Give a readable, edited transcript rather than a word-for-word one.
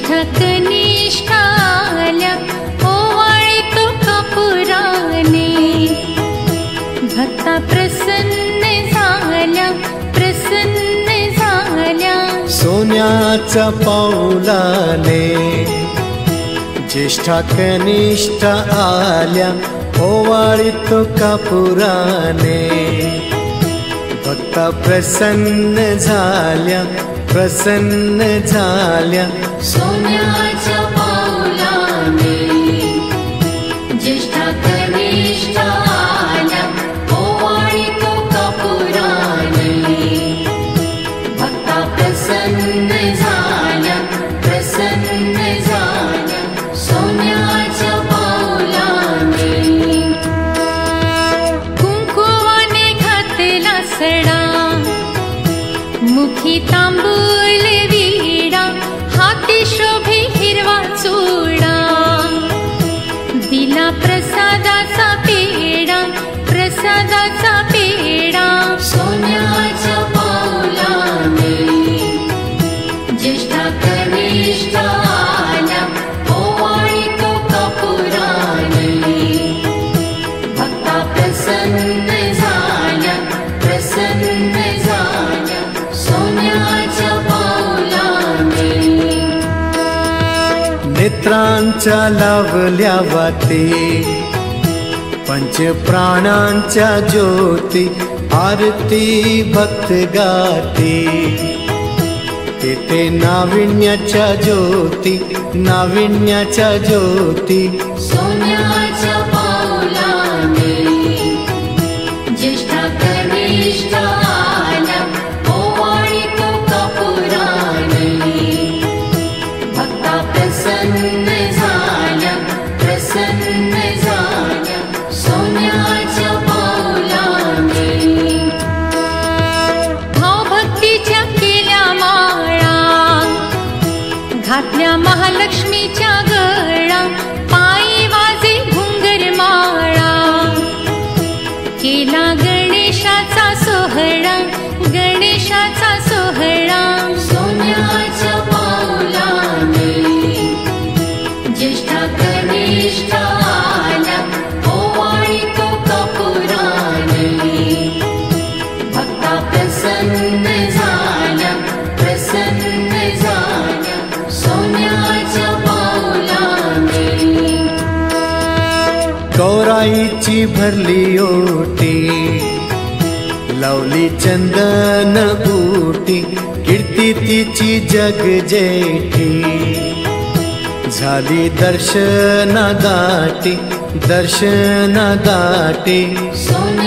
ज्येष्ठ कनिष्ठा आल्या ओवाळी तो कपुराने भक्ता प्रसन्न झाल्या सोन्याच्या पाऊलाने ज्येष्ठा कनिष्ठा आल्या ओवाळी तो कपुराने भक्ता प्रसन्न झाल्या सोन्याच्या पाऊलाने ज्येष्ठा कनिष्ठा आल्या ओवाळी तो कपुराने भक्ता प्रसन्न झाल्या सोन्याच्या पाऊलाने कुंकुवाने घातला सडा मुखी तांबूल विडा हाती शोभे हिरवा चूडा दिला प्रसादाचा पेडा सोन्याच्या पाऊलाने ज्येष्ठा कनिष्ठा आल्या ओवाळी तो कपुराने भक्ता प्रसन्न झाल्या सोन्याच्या पाऊलाने नेत्रांच्या लावल्या वाती पंचप्राणांच्या ज्योती आरती भक्त गाती तेथे नाविन्याच्या ज्योती सोन्याच्या पाऊलाने ज्येष्ठा कनिष्ठा आल्या ओवाळी तो कपुराने भक्ता प्रसन्न झाल्या सोन्याच्या पाऊलाने भावभक्तीच्या केल्या माळा घातल्या महालक्ष्मीच्या गळा पायी वाजे घुंगर माळा केला गणेशाचा सोहळा सोन्याच्या पाऊलाने ज्येष्ठा कनिष्ठा आल्या ओवाळी तो कपुराने भक्ता प्रसन्न झाल्या सोन्याच्या पाऊलाने गौराईची भरली ओटी लावली चंदन उटी कीर्ती तिची जग जेठी झाली दर्शना गाठी सोन्या